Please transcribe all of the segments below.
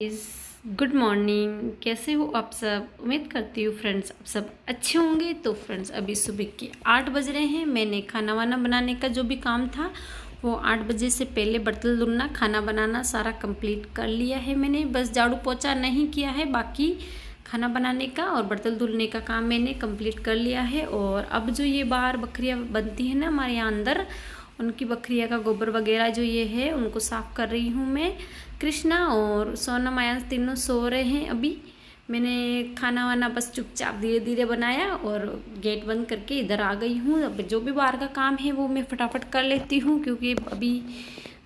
इस good morning. कैसे हो आप सब? उम्मीद करती हूँ फ्रेंड्स आप सब अच्छे होंगे। तो फ्रेंड्स अभी सुबह के 8 बज रहे हैं। मैंने खाना वाना बनाने का जो भी काम था वो 8 बजे से पहले बर्तन धुलना खाना बनाना सारा कंप्लीट कर लिया है मैंने। बस झाड़ू पोछा नहीं किया है, बाकी खाना बनाने का और बर्तन धुलने का काम मैंने कंप्लीट कर लिया है। और अब जो ये बाहर बकरियाँ बनती हैं ना हमारे यहाँ अंदर, उनकी बकरियाँ का गोबर वगैरह जो ये है उनको साफ़ कर रही हूँ मैं। कृष्णा और सोनम आयांश तीनों सो रहे हैं अभी। मैंने खाना वाना बस चुपचाप धीरे धीरे बनाया और गेट बंद करके इधर आ गई हूँ। अब जो भी बाहर का काम है वो मैं फटाफट कर लेती हूँ, क्योंकि अभी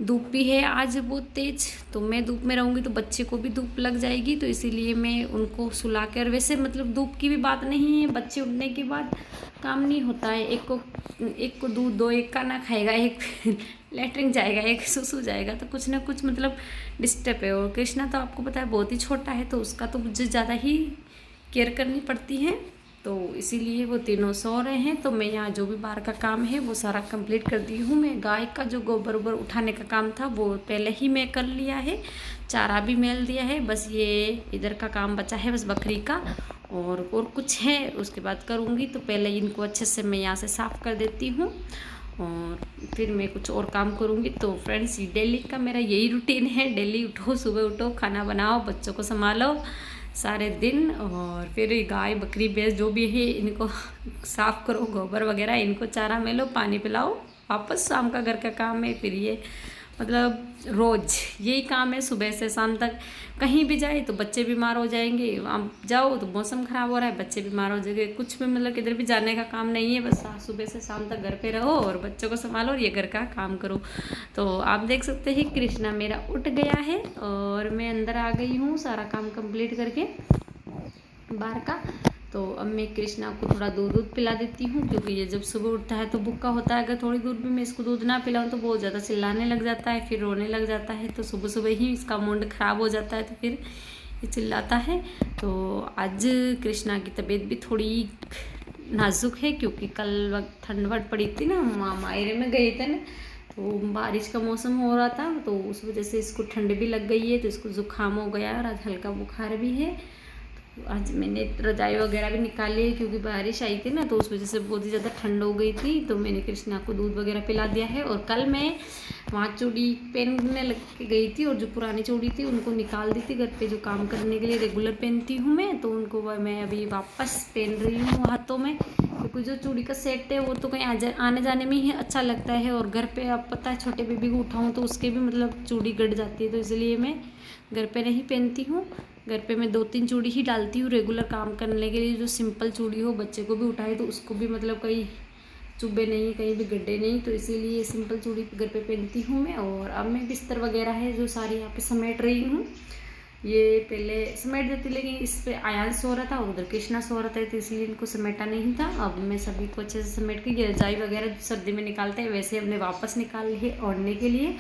धूप भी है आज बहुत तेज़। तो मैं धूप में रहूँगी तो बच्चे को भी धूप लग जाएगी, तो इसीलिए मैं उनको सुला कर, वैसे मतलब धूप की भी बात नहीं है, बच्चे उठने के बाद काम नहीं होता है। एक को दूध दो, एक खाना खाएगा, एक लेटरिन जाएगा, एक सुसु जाएगा, तो कुछ ना कुछ मतलब डिस्टर्ब है। और कृष्णा तो आपको पता है बहुत ही छोटा है, तो उसका तो मुझे ज़्यादा ही केयर करनी पड़ती है, तो इसीलिए वो तीनों सो रहे हैं। तो मैं यहाँ जो भी बाहर का काम है वो सारा कंप्लीट कर दी हूँ। मैं गाय का जो गोबर वोबर उठाने का काम था वो पहले ही मैं कर लिया है, चारा भी मेल दिया है। बस ये इधर का काम बचा है, बस बकरी का और कुछ है उसके बाद करूँगी। तो पहले इनको अच्छे से मैं यहाँ से साफ़ कर देती हूँ और फिर मैं कुछ और काम करूँगी। तो फ्रेंड्स डेली का मेरा यही रूटीन है, डेली उठो, सुबह उठो, खाना बनाओ, बच्चों को संभालो सारे दिन, और फिर गाय बकरी भैंस जो भी है इनको साफ़ करो, गोबर वगैरह, इनको चारा मेलो, पानी पिलाओ, वापस शाम का घर का काम है। फिर ये मतलब रोज़ यही काम है सुबह से शाम तक। कहीं भी जाए तो बच्चे बीमार हो जाएंगे, आप जाओ तो मौसम ख़राब हो रहा है, बच्चे बीमार हो जाएंगे, कुछ भी मतलब किधर भी जाने का काम नहीं है, बस सुबह से शाम तक घर पे रहो और बच्चों को संभालो और ये घर का काम करो। तो आप देख सकते हैं कृष्णा मेरा उठ गया है और मैं अंदर आ गई हूँ सारा काम कंप्लीट करके बाहर का। तो अब मैं कृष्णा को थोड़ा दूध पिला देती हूँ, क्योंकि ये जब सुबह उठता है तो भूखा होता है। अगर थोड़ी दूर भी मैं इसको दूध ना पिलाऊँ तो बहुत ज़्यादा चिल्लाने लग जाता है, फिर रोने लग जाता है। तो सुबह सुबह ही इसका मूड ख़राब हो जाता है, तो फिर ये चिल्लाता है। तो आज कृष्णा की तबीयत भी थोड़ी नाजुक है, क्योंकि कल ठंड वट पड़ी थी ना, मायरे में गए थे ना, तो बारिश का मौसम हो रहा था, तो उस वजह से इसको ठंड भी लग गई है, तो इसको ज़ुकाम हो गया और आज हल्का बुखार भी है। आज मैंने रजाई वगैरह भी निकाली है, क्योंकि बारिश आई थी ना, तो उस वजह से बहुत ही ज़्यादा ठंड हो गई थी। तो मैंने कृष्णा को दूध वगैरह पिला दिया है। और कल मैं वहाँ चूड़ी पहनने लग के गई थी और जो पुरानी चूड़ी थी उनको निकाल दी थी। घर पे जो काम करने के लिए रेगुलर पहनती हूँ मैं, तो उनको मैं अभी वापस पहन रही हूँ हाथों में, क्योंकि जो चूड़ी का सेट है वो तो कहीं आने जाने में ही अच्छा लगता है, और घर पे आप पता है छोटे बेबी को उठाऊँ तो उसके भी मतलब चूड़ी गड़ जाती है, तो इसलिए मैं घर पे नहीं पहनती हूँ। घर पे मैं 2-3 चूड़ी ही डालती हूँ रेगुलर काम करने के लिए, जो सिंपल चूड़ी हो, बच्चे को भी उठाए तो उसको भी मतलब कहीं चुभे नहीं, कहीं भी गड्ढे नहीं, तो इसीलिए सिंपल चूड़ी घर पे पहनती हूँ मैं। और अब मैं बिस्तर वगैरह है जो सारी यहाँ पे समेट रही हूँ, ये पहले समेट देती, लेकिन इस पर आयांश सो रहा था, उधर कृष्णा सो रहा था, तो इसलिए इनको समेटा नहीं था। अब मैं सभी को अच्छे से समेट के, ये रजाई वगैरह सर्दी में निकालते हैं वैसे हमने वापस निकाल ली है ओढ़ने के लिए,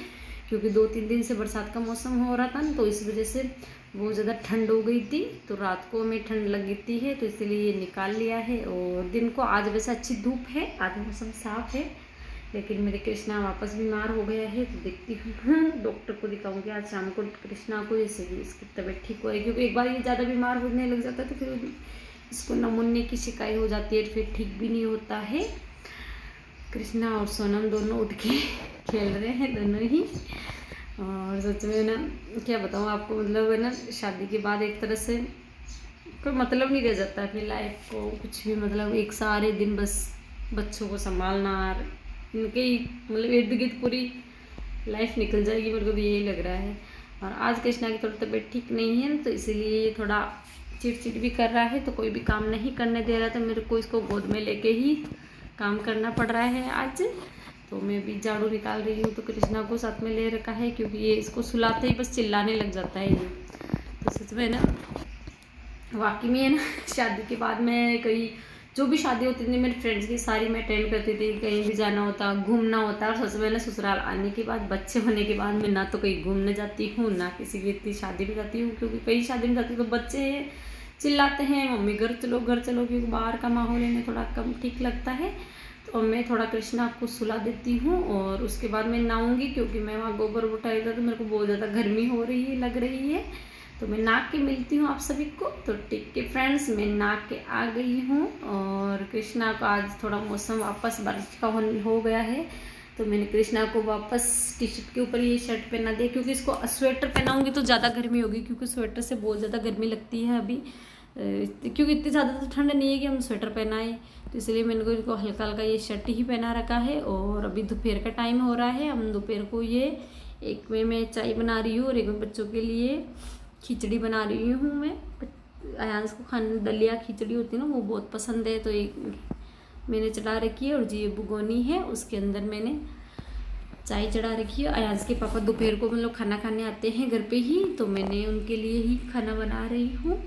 क्योंकि 2-3 दिन से बरसात का मौसम हो रहा था ना, तो इस वजह से बहुत ज़्यादा ठंड हो गई थी, तो रात को हमें ठंड लगती है, तो इसलिए ये निकाल लिया है। और दिन को आज वैसे अच्छी धूप है, आज मौसम साफ़ है, लेकिन मेरे कृष्णा वापस बीमार हो गया है, तो देखती हूँ डॉक्टर को दिखाऊंगी आज शाम को कृष्णा को, जैसे कि इसकी तबीयत ठीक हो, क्योंकि एक बार ये ज़्यादा बीमार होने लग जाता है तो फिर इसको नमूने की शिकायत हो जाती है, फिर ठीक भी नहीं होता है। कृष्णा और सोनम दोनों उठ के खेल रहे हैं दोनों ही, और सच में ना क्या बताऊँ आपको, मतलब है ना शादी के बाद एक तरह से कोई मतलब नहीं रह जाता अपनी लाइफ को, कुछ भी मतलब एक सारे दिन बस बच्चों को संभालना, इनके ही मतलब इर्द गिर्द पूरी लाइफ निकल जाएगी, मेरे को भी यही लग रहा है। और आज कृष्णा की थोड़ी तबीयत ठीक नहीं है, तो इसीलिए ये थोड़ा चिड़चिड़ भी कर रहा है, तो कोई भी काम नहीं करने दे रहा था मेरे को, इसको गोद में लेके ही काम करना पड़ रहा है आज। तो मैं भी झाड़ू निकाल रही हूँ, तो कृष्णा को साथ में ले रखा है, क्योंकि ये इसको सुलाते ही बस चिल्लाने लग जाता है ये। तो सच में ना वाकई में है ना, शादी के बाद मैं कहीं जो भी शादी होती थी मेरी फ्रेंड्स की सारी मैं अटेंड करती थी, कहीं भी जाना होता, घूमना होता। और सच में ना ससुराल आने के बाद, बच्चे होने के बाद मैं ना तो कहीं घूमने जाती हूँ, ना किसी की इतनी शादी में जाती हूँ, क्योंकि कई शादी में जाती हूँ तो बच्चे चिल्लाते हैं मम्मी घर चलो घर चलो, क्योंकि बाहर का माहौल इन्हें थोड़ा कम ठीक लगता है। तो मैं थोड़ा कृष्णा को सुला देती हूँ और उसके बाद मैं नहाऊंगी, क्योंकि मैं वहाँ गोबर उठाई था तो मेरे को बहुत ज़्यादा गर्मी हो रही है लग रही है, तो मैं नहा के मिलती हूँ आप सभी को। तो ठीक है फ्रेंड्स, मैं नहा के आ गई हूँ और कृष्णा का आज थोड़ा मौसम वापस बारिश का हो गया है, तो मैंने कृष्णा को वापस टी शर्ट के ऊपर ये शर्ट पहना दिया, क्योंकि इसको स्वेटर पहनाऊंगी तो ज़्यादा गर्मी होगी, क्योंकि स्वेटर से बहुत ज़्यादा गर्मी लगती है अभी, क्योंकि इतनी ज़्यादा तो ठंड नहीं है कि हम स्वेटर पहनाएं, तो इसलिए मैंने इनको हल्का हल्का ये शर्ट ही पहना रखा है। और अभी दोपहर का टाइम हो रहा है, हम दोपहर को ये एक में मैं चाय बना रही हूँ और एक में बच्चों के लिए खिचड़ी बना रही हूँ। मैं आयांश को खाने दलिया खिचड़ी होती है ना, वो बहुत पसंद है, तो एक मैंने चढ़ा रखी है और जी भगोनी है, उसके अंदर मैंने चाय चढ़ा रखी है। आयांश के पापा दोपहर को मतलब खाना खाने आते हैं घर पे ही, तो मैंने उनके लिए ही खाना बना रही हूँ।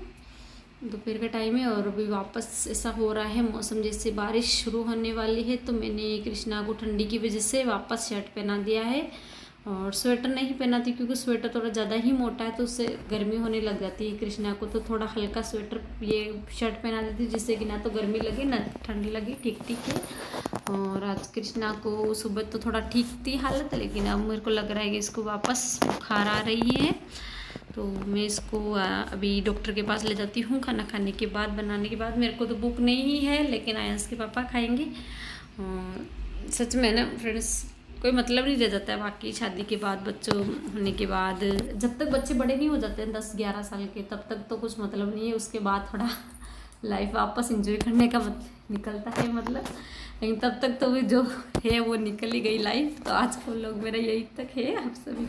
दोपहर का टाइम है और अभी वापस ऐसा हो रहा है मौसम जैसे बारिश शुरू होने वाली है, तो मैंने कृष्णा को ठंडी की वजह से वापस शर्ट पहना दिया है और स्वेटर नहीं पहनाती, क्योंकि स्वेटर थोड़ा ज़्यादा ही मोटा है तो उससे गर्मी होने लग जाती है। कृष्णा को तो थोड़ा हल्का स्वेटर ये शर्ट पहना देती हूँ, जिससे कि ना तो गर्मी लगे ना ठंडी लगे, ठीक ठीक है। और आज कृष्णा को सुबह तो थोड़ा ठीक थी हालत, लेकिन अब मेरे को लग रहा है कि इसको वापस बुखार आ रही है, तो मैं इसको अभी डॉक्टर के पास ले जाती हूँ खाना खाने के बाद, बनाने के बाद। मेरे को तो भूख नहीं है, लेकिन आयांश के पापा खाएंगे। सच में ना फ्रेंड्स, कोई मतलब नहीं रह जाता है बाकी शादी के बाद, बच्चों होने के बाद, जब तक बच्चे बड़े नहीं हो जाते हैं 10-11 साल के, तब तक तो कुछ मतलब नहीं है, उसके बाद थोड़ा लाइफ वापस एंजॉय करने का निकलता है मतलब, लेकिन तब तक तो जो है वो निकल ही गई लाइफ। तो आज का व्लॉग मेरा यही तक है। आप सभी